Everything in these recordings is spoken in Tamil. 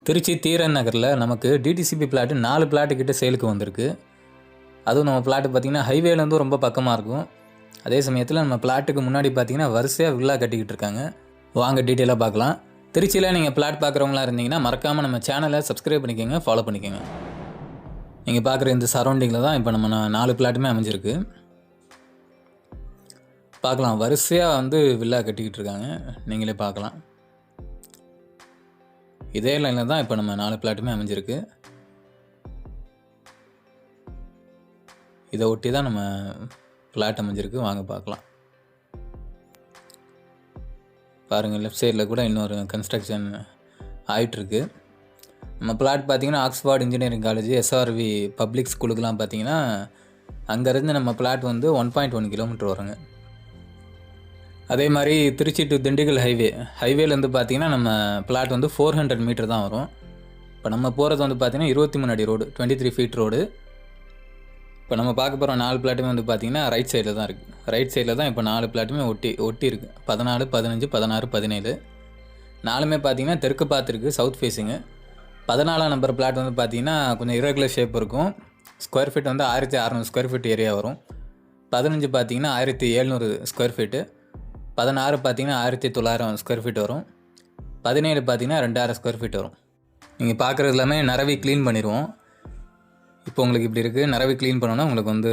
திருச்சி தீரன் நகரில் நமக்கு டிடிசிபி பிளாட்டு 4 பிளாட்டு கிட்ட சேலுக்கு வந்திருக்கு. அதுவும் நம்ம பிளாட்டு பார்த்திங்கன்னா ஹைவேலேருந்து ரொம்ப பக்கமாக இருக்கும். அதே சமயத்தில் நம்ம பிளாட்டுக்கு முன்னாடி பார்த்திங்கன்னா வரிசையாக வில்லா கட்டிக்கிட்டு இருக்காங்க. வாங்க டீட்டெயிலாக பார்க்கலாம். திருச்சியில் நீங்கள் பிளாட் பார்க்குறவங்களா இருந்தீங்கன்னா மறக்காமல் நம்ம சேனலை சப்ஸ்கிரைப் பண்ணிக்கோங்க, ஃபாலோ பண்ணிக்கோங்க. நீங்கள் பார்க்குற இந்த சரௌண்டிங்கில் தான் இப்போ நம்ம 4 பிளாட்டுமே அமைஞ்சிருக்கு. பார்க்கலாம், வரிசையாக வில்லா கட்டிக்கிட்டு இருக்காங்க, நீங்களே பார்க்கலாம். இதே லைனில் தான் இப்போ நம்ம 4 பிளாட்டுமே அமைஞ்சிருக்கு. இதை ஒட்டி தான் நம்ம பிளாட் அமைஞ்சிருக்கு. வாங்க பார்க்கலாம். பாருங்கள், லெஃப்ட் சைடில் கூட இன்னொரு கன்ஸ்ட்ரக்ஷன் ஆகிட்டுருக்கு. நம்ம பிளாட் பார்த்திங்கன்னா Oxford engineering college, SRV public ஸ்கூலுக்கெலாம் பார்த்திங்கன்னா அங்கேருந்து நம்ம பிளாட் 1.1 கிலோமீட்டர் வருங்க. அதே மாதிரி திருச்சி டு திண்டுக்கல் ஹைவேலேருந்து பார்த்திங்கன்னா நம்ம பிளாட் 400 மீட்டர் தான் வரும். இப்போ நம்ம போகிறது பார்த்திங்கன்னா 23 அடி ரோடு, 23 ஃபீட் ரோடு. இப்போ நம்ம பார்க்க போகிற 4 பிளாட்டுமே பார்த்திங்கன்னா ரைட் சைடில் தான் இருக்குது. ரைட் சைடில் தான் இப்போ 4 பிளாட்டுமே ஒட்டி இருக்குது. 14, 15, 16, 17 4மே பார்த்திங்கன்னா தெற்கு பார்த்துருக்கு, சவுத் ஃபேஸிங்கு. 14ஆம் நம்பர் பிளாட் பார்த்திங்கன்னா கொஞ்சம் இரகுலர் ஷேப் இருக்கும். Square feet 1600 square feet area வரும். 15 பார்த்திங்கன்னா 1700 ஸ்கொயர் ஃபீட்டு. 16 பார்த்திங்கன்னா 1900 ஸ்கொயர் ஃபீட் வரும். 17 பார்த்திங்கன்னா 2000 ஸ்கொயர் ஃபீட் வரும். நீங்கள் பார்க்குறது எல்லாமே நிறவி க்ளீன் பண்ணிடுவோம். இப்போ உங்களுக்கு இப்படி இருக்குது. நிறவி க்ளீன் பண்ணோன்னா உங்களுக்கு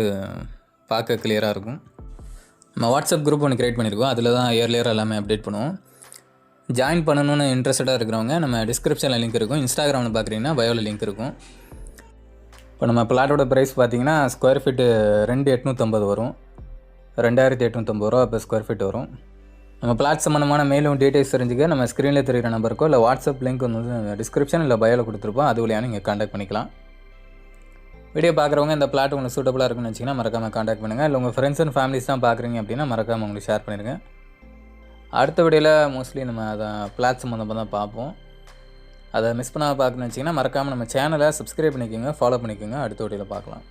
பார்க்க கிளியராக இருக்கும். நம்ம வாட்ஸ்அப் குரூப் ஒன்று க்ரியேட் பண்ணியிருக்கோம். அதில் தான் இயர்லியராக எல்லாமே அப்டேட் பண்ணுவோம். ஜாயின் பண்ணணுன்னு இன்ட்ரெஸ்டடாக இருக்கிறவங்க நம்ம டிஸ்கிரிப்ஷனில் லிங்க் இருக்கும். இன்ஸ்டாகிராமில் பார்க்குறீங்கன்னா பயோவில் லிங்க் இருக்கும். இப்போ நம்ம பிளாட்டோட ப்ரைஸ் பார்த்திங்கன்னா ஸ்கொயர் ஃபீட்டு 2850 வரும். 2850 ரூபா இப்போ ஸ்கொயர் ஃபீட் வரும். நம்ம பிளாட் சம்மந்தமான மேலும் டீட்டெயில்ஸ் தெரிஞ்சுக்க நம்ம ஸ்க்ரீனில் தெரிகிற நம்பருக்கோ இல்லை வாட்ஸ்அப் லிங்க் டிஸ்கிரிப்ஷன் இல்லை பயோவில் கொடுத்துருப்போம். அது வழியாக நீங்கள் காண்டாக்ட் பண்ணிக்கலாம். வீடியோ பார்க்குறவங்க இந்த பிளாட் உங்களுக்கு சூட்டபுளாக இருக்குன்னு வச்சிங்கன்னா மறக்காமல் காண்டாக்ட் பண்ணுங்கள். இல்லை உங்கள் ஃப்ரெண்ட்ஸ் அண்ட் ஃபேமிலிஸ் தான் பார்க்குறீங்க அப்படின்னா மறக்காமல் உங்களுக்கு ஷேர் பண்ணிடுங்க. அடுத்த வீடியோவில் மோஸ்ட்லி நம்ம அதை பிளாட் சம்மந்தமாக தான் பார்ப்போம். அதை மிஸ் பண்ணாமல் பார்க்கணுன்னு வச்சிங்கன்னா மறக்காமல் நம்ம சேனலை சப்ஸ்கிரைப் பண்ணிக்கோங்க, ஃபாலோ பண்ணிக்கோங்க. அடுத்த வீடியோவில் பார்க்கலாம்.